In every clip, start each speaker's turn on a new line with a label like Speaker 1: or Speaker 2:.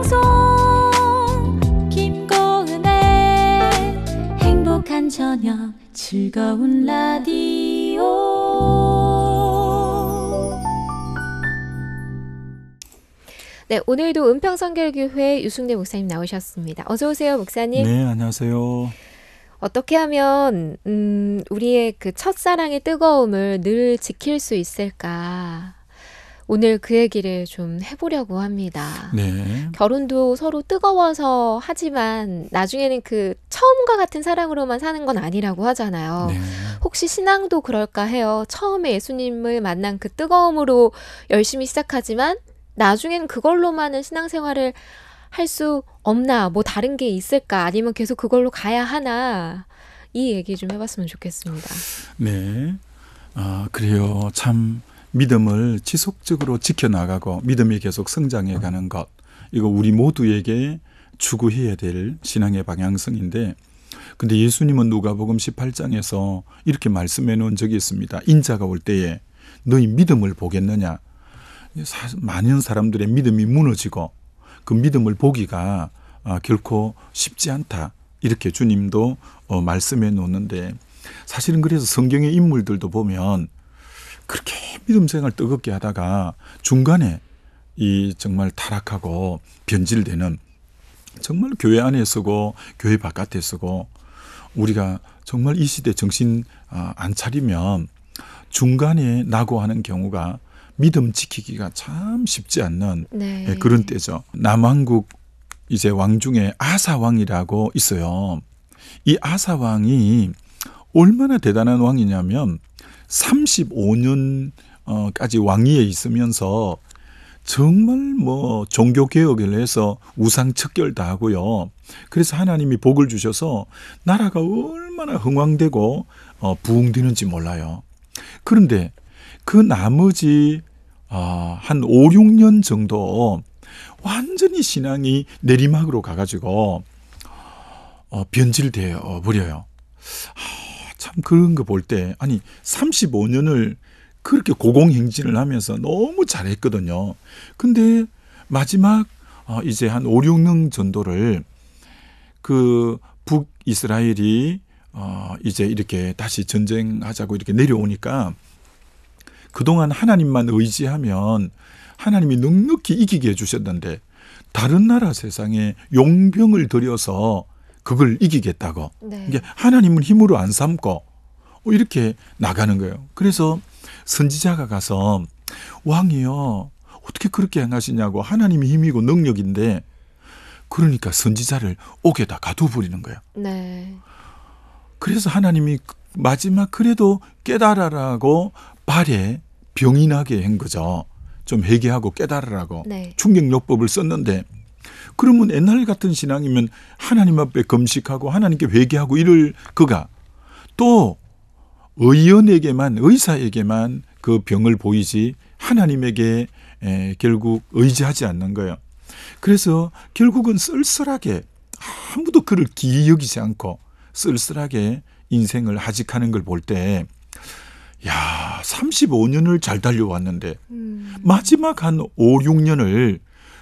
Speaker 1: 방송 김고은의 행복한 저녁 즐거운 라디오.
Speaker 2: 네, 오늘도 은평선결교회 유승래 목사님 나오셨습니다. 어서 오세요, 목사님.
Speaker 3: 네, 안녕하세요.
Speaker 2: 어떻게 하면 우리의 그 첫사랑의 뜨거움을 늘 지킬 수 있을까? 오늘 그 얘기를 좀 해보려고 합니다.
Speaker 3: 네.
Speaker 2: 결혼도 서로 뜨거워서 하지만 나중에는 그 처음과 같은 사랑으로만 사는 건 아니라고 하잖아요.
Speaker 3: 네.
Speaker 2: 혹시 신앙도 그럴까 해요. 처음에 예수님을 만난 그 뜨거움으로 열심히 시작하지만 나중에는 그걸로만은 신앙생활을 할 수 없나? 뭐 다른 게 있을까? 아니면 계속 그걸로 가야 하나? 이 얘기 좀 해봤으면 좋겠습니다.
Speaker 3: 네. 그래요. 참 믿음을 지속적으로 지켜나가고 믿음이 계속 성장해가는 것. 이거 우리 모두에게 추구해야 될 신앙의 방향성인데, 근데 예수님은 누가복음 18장에서 이렇게 말씀해 놓은 적이 있습니다. 인자가 올 때에 너희 믿음을 보겠느냐. 많은 사람들의 믿음이 무너지고 그 믿음을 보기가 결코 쉽지 않다. 이렇게 주님도 말씀해 놓는데, 사실은 그래서 성경의 인물들도 보면 그렇게 믿음 생활 뜨겁게 하다가 중간에 이 정말 타락하고 변질되는, 정말 교회 안에 쓰고 교회 바깥에 쓰고, 우리가 정말 이 시대 정신 안 차리면 중간에 낙오하는 경우가 믿음 지키기가 참 쉽지 않는
Speaker 2: 네.
Speaker 3: 그런 때죠. 남왕국 이제 왕 중에 아사 왕이라고 있어요. 이 아사 왕이 얼마나 대단한 왕이냐면 35년까지 왕위에 있으면서 정말 뭐 종교 개혁을 해서 우상 척결도 하고요. 그래서 하나님이 복을 주셔서 나라가 얼마나 흥왕되고 부흥되는지 몰라요. 그런데 그 나머지 한 5, 6년 정도 완전히 신앙이 내리막으로 가가지고 변질되어 버려요. 참 그런 거 볼 때, 아니 35년을 그렇게 고공행진을 하면서 너무 잘했거든요. 근데 마지막 이제 한 5, 6년 정도를 그 북이스라엘이 이제 이렇게 다시 전쟁하자고 이렇게 내려오니까, 그동안 하나님만 의지하면 하나님이 넉넉히 이기게 해주셨는데 다른 나라 세상에 용병을 들여서 그걸 이기겠다고.
Speaker 2: 네.
Speaker 3: 이게 하나님을 힘으로 안 삼고 이렇게 나가는 거예요. 그래서 선지자가 가서 왕이요, 어떻게 그렇게 행하시냐고. 하나님이 힘이고 능력인데, 그러니까 선지자를 옥에다 가둬버리는 거예요.
Speaker 2: 네.
Speaker 3: 그래서 하나님이 마지막 그래도 깨달아라고 발에 병이 나게 한 거죠. 좀 회개하고 깨달으라고.
Speaker 2: 네.
Speaker 3: 충격요법을 썼는데, 그러면 옛날 같은 신앙이면 하나님 앞에 금식하고 하나님께 회개하고 이럴 그가 또 의원에게만, 의사에게만 그 병을 보이지 하나님에게 결국 의지하지 않는 거예요. 그래서 결국은 쓸쓸하게, 아무도 그를 기이 여기지 않고 쓸쓸하게 인생을 하직하는 걸 볼 때, 야, 35년을 잘 달려왔는데 마지막 한 5, 6년을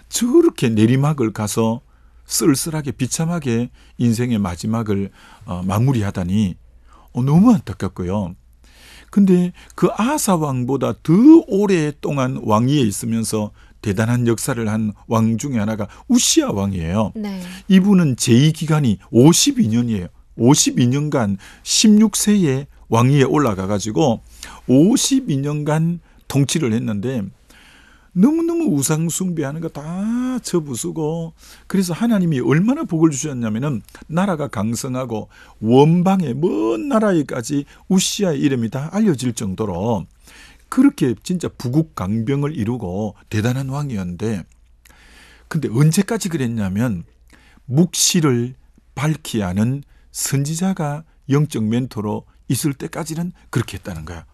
Speaker 3: 저렇게 내리막을 가서 쓸쓸하게 비참하게 인생의 마지막을 마무리하다니 너무 안타깝고요. 근데 그 아사 왕보다 더 오랫동안 왕위에 있으면서 대단한 역사를 한 왕 중에 하나가 우시야 왕이에요.
Speaker 2: 네.
Speaker 3: 이분은 제2기간이 52년이에요. 52년간 16세에 왕위에 올라가 가지고 52년간 통치를 했는데, 너무너무 우상 숭배하는 거 다 접으시고, 그래서 하나님이 얼마나 복을 주셨냐면은 나라가 강성하고 원방의 먼 나라에까지 우시아의 이름이 다 알려질 정도로 그렇게 진짜 부국강병을 이루고 대단한 왕이었는데, 근데 언제까지 그랬냐면 묵시를 밝히 하는 선지자가 영적 멘토로 있을 때까지는 그렇게 했다는 거야.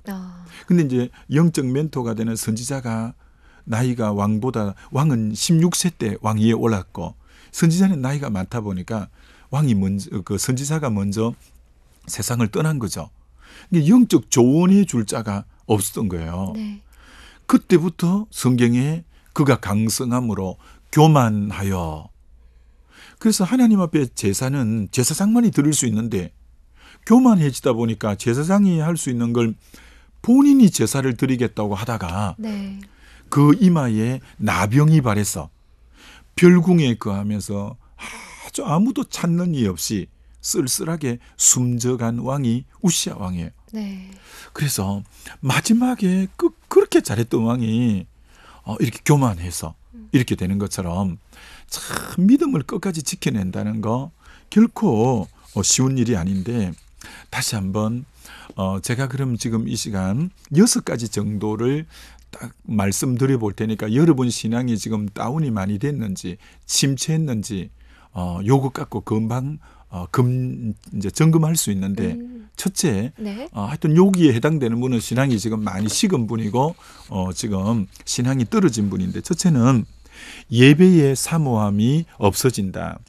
Speaker 3: 근데 이제 영적 멘토가 되는 선지자가 나이가 왕은 16세 때 왕위에 올랐고, 선지자는 나이가 많다 보니까 그 선지자가 먼저 세상을 떠난 거죠. 영적 조언해 줄 자가 없었던 거예요.
Speaker 2: 네.
Speaker 3: 그때부터 성경에 그가 강성함으로 교만하여. 그래서 하나님 앞에 제사는 제사장만이 드릴 수 있는데 교만해지다 보니까 제사장이 할 수 있는 걸 본인이 제사를 드리겠다고 하다가
Speaker 2: 네.
Speaker 3: 그 이마에 나병이 발해서 별궁에 거하면서 아주 아무도 찾는 이 없이 쓸쓸하게 숨져간 왕이 우시야 왕이에요.
Speaker 2: 네.
Speaker 3: 그래서 마지막에 그렇게 잘했던 왕이 이렇게 교만해서 이렇게 되는 것처럼 참 믿음을 끝까지 지켜낸다는 거 결코 쉬운 일이 아닌데, 다시 한번 제가 그럼 지금 이 시간 6가지 정도를 딱 말씀드려 볼 테니까 여러분 신앙이 지금 다운이 많이 됐는지 침체했는지 요것 갖고 금방 이제 점검할 수 있는데, 첫째,
Speaker 2: 네.
Speaker 3: 하여튼 여기에 해당되는 분은 신앙이 지금 많이 식은 분이고 지금 신앙이 떨어진 분인데, 첫째는 예배의 사모함이 없어진다.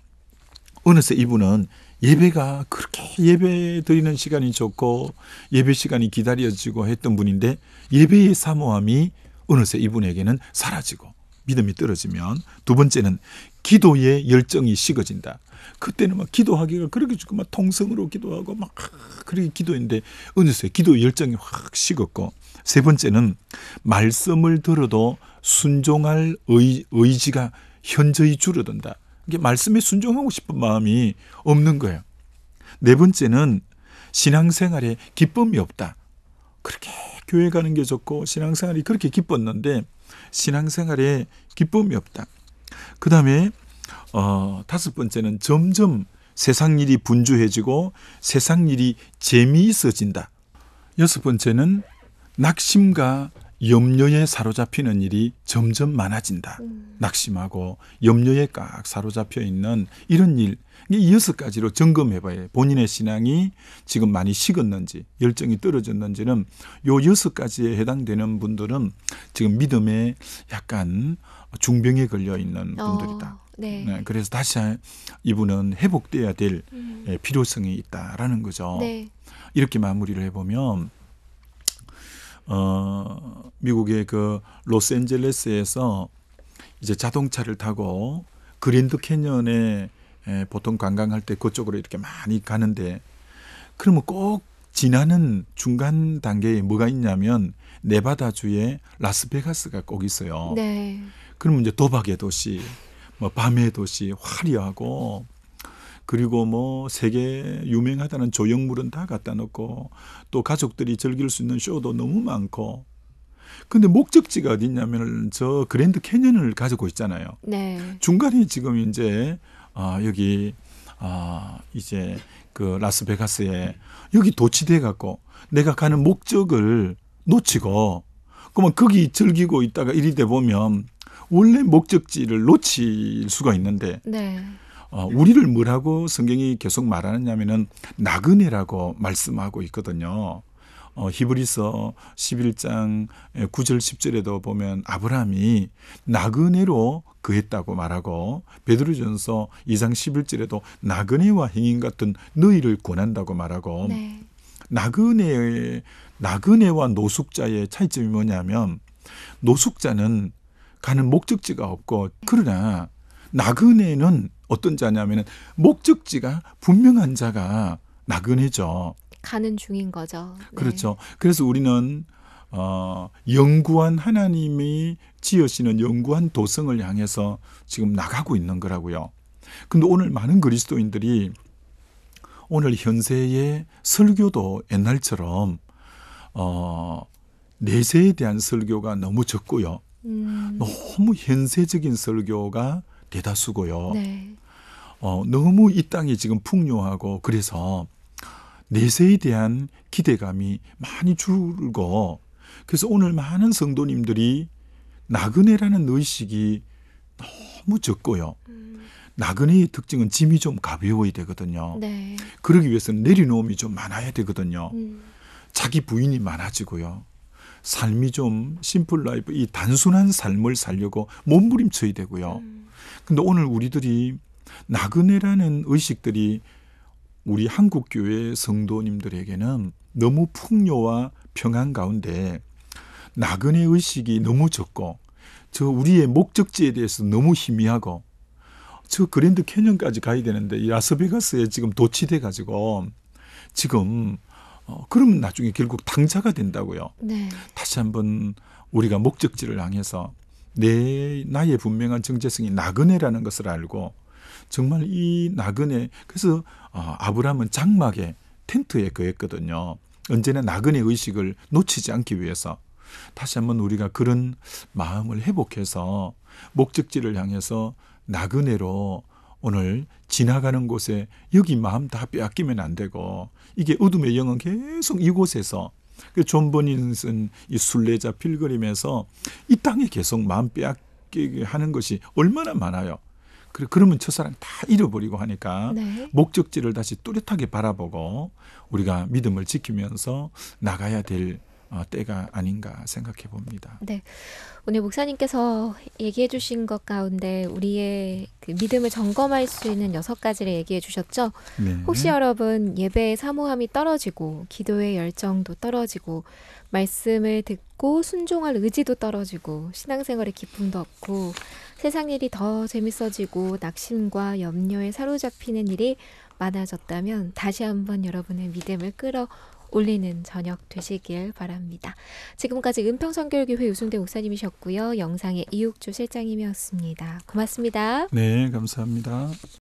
Speaker 3: 어느새 이분은 예배가 그렇게 예배 드리는 시간이 좋고 예배 시간이 기다려지고 했던 분인데 예배의 사모함이 어느새 이분에게는 사라지고 믿음이 떨어지면, 두 번째는 기도의 열정이 식어진다. 그때는 막 기도하기가 그렇게 좋고 막 통성으로 기도하고 막 그렇게 기도했는데 어느새 기도의 열정이 확 식었고, 세 번째는 말씀을 들어도 순종할 의지가 현저히 줄어든다. 이게 말씀에 순종하고 싶은 마음이 없는 거예요. 네 번째는 신앙생활에 기쁨이 없다. 그렇게 교회 가는 게 좋고 신앙생활이 그렇게 기뻤는데 신앙생활에 기쁨이 없다. 그 다음에 다섯 번째는 점점 세상 일이 분주해지고 세상 일이 재미있어진다. 여섯 번째는 낙심과 염려에 사로잡히는 일이 점점 많아진다. 낙심하고 염려에 꽉 사로잡혀 있는 이런 일, 이 6가지로 점검해봐요. 본인의 신앙이 지금 많이 식었는지 열정이 떨어졌는지는 요 6가지에 해당되는 분들은 지금 믿음에 약간 중병에 걸려 있는 분들이다.
Speaker 2: 네.
Speaker 3: 네, 그래서 다시 이분은 회복돼야 될 필요성이 있다라는 거죠.
Speaker 2: 네.
Speaker 3: 이렇게 마무리를 해보면 미국의 그 로스앤젤레스에서 이제 자동차를 타고 그랜드 캐년에 보통 관광할 때 그쪽으로 이렇게 많이 가는데, 그러면 꼭 지나는 중간 단계에 뭐가 있냐면 네바다주에 라스베가스가 꼭 있어요.
Speaker 2: 네.
Speaker 3: 그러면 이제 도박의 도시, 뭐 밤의 도시, 화려하고, 그리고 뭐 세계 유명하다는 조형물은 다 갖다 놓고 또 가족들이 즐길 수 있는 쇼도 너무 많고, 근데 목적지가 어디냐면 저 그랜드 캐년을 가지고 있잖아요.
Speaker 2: 네.
Speaker 3: 중간에 지금 이제 여기 이제 그 라스베가스에 여기 도치돼 갖고 내가 가는 목적을 놓치고 그러면 거기 즐기고 있다가 이리 돼 보면 원래 목적지를 놓칠 수가 있는데,
Speaker 2: 네.
Speaker 3: 우리를 뭐라고 성경이 계속 말하느냐면은 나그네라고 말씀하고 있거든요. 히브리서 11장 9절 10절에도 보면 아브라함이 나그네로 그했다고 말하고, 베드로전서 2장 11절에도 나그네와 행인 같은 너희를 권한다고 말하고,
Speaker 2: 네.
Speaker 3: 나그네와 노숙자의 차이점이 뭐냐면 노숙자는 가는 목적지가 없고, 그러나 나그네는 어떤 자냐면 목적지가 분명한 자가 나그네죠.
Speaker 2: 가는 중인 거죠. 네.
Speaker 3: 그렇죠. 그래서 우리는 영구한 하나님이 지으시는 영구한 도성을 향해서 지금 나가고 있는 거라고요. 근데 오늘 많은 그리스도인들이 오늘 현세의 설교도 옛날처럼 내세에 대한 설교가 너무 적고요. 너무 현세적인 설교가 대다수고요.
Speaker 2: 네.
Speaker 3: 너무 이 땅이 지금 풍요하고 그래서 내세에 대한 기대감이 많이 줄고, 그래서 오늘 많은 성도님들이 나그네라는 의식이 너무 적고요. 나그네의 특징은 짐이 좀 가벼워야 되거든요.
Speaker 2: 네.
Speaker 3: 그러기 위해서는 내려놓음이 좀 많아야 되거든요. 자기 부인이 많아지고요. 삶이 좀 심플 라이프, 이 단순한 삶을 살려고 몸부림쳐야 되고요. 근데 오늘 우리들이 나그네라는 의식들이 우리 한국교회 성도님들에게는 너무 풍요와 평안 가운데 나그네 의식이 너무 적고, 저 우리의 목적지에 대해서 너무 희미하고 저 그랜드 캐년까지 가야 되는데 이 라스베가스에 지금 도취돼 가지고 지금 그러면 나중에 결국 당자가 된다고요.
Speaker 2: 네.
Speaker 3: 다시 한번 우리가 목적지를 향해서 나의 분명한 정체성이 나그네라는 것을 알고 정말 이 나그네 그래서 아브라함은 장막에 텐트에 거했거든요. 언제나 나그네 의식을 놓치지 않기 위해서 다시 한번 우리가 그런 마음을 회복해서 목적지를 향해서 나그네로 오늘 지나가는 곳에 여기 마음 다 빼앗기면 안 되고 이게 어둠의 영은 계속 이곳에서 존 버닌슨 이 순례자 필그림에서 이 땅에 계속 마음 빼앗기게 하는 것이 얼마나 많아요. 그러면 저 사람 다 잃어버리고 하니까
Speaker 2: 네.
Speaker 3: 목적지를 다시 뚜렷하게 바라보고 우리가 믿음을 지키면서 나가야 될 때가 아닌가 생각해 봅니다.
Speaker 2: 네. 오늘 목사님께서 얘기해 주신 것 가운데 우리의 그 믿음을 점검할 수 있는 6가지를 얘기해 주셨죠.
Speaker 3: 네.
Speaker 2: 혹시 여러분 예배의 사모함이 떨어지고 기도의 열정도 떨어지고 말씀을 듣고 순종할 의지도 떨어지고 신앙생활의 기쁨도 없고 세상 일이 더 재밌어지고 낙심과 염려에 사로잡히는 일이 많아졌다면 다시 한번 여러분의 믿음을 끌어올리는 저녁 되시길 바랍니다. 지금까지 은평선교회교회 유승대 목사님이셨고요. 영상의 이육주 실장님이었습니다. 고맙습니다.
Speaker 3: 네, 감사합니다.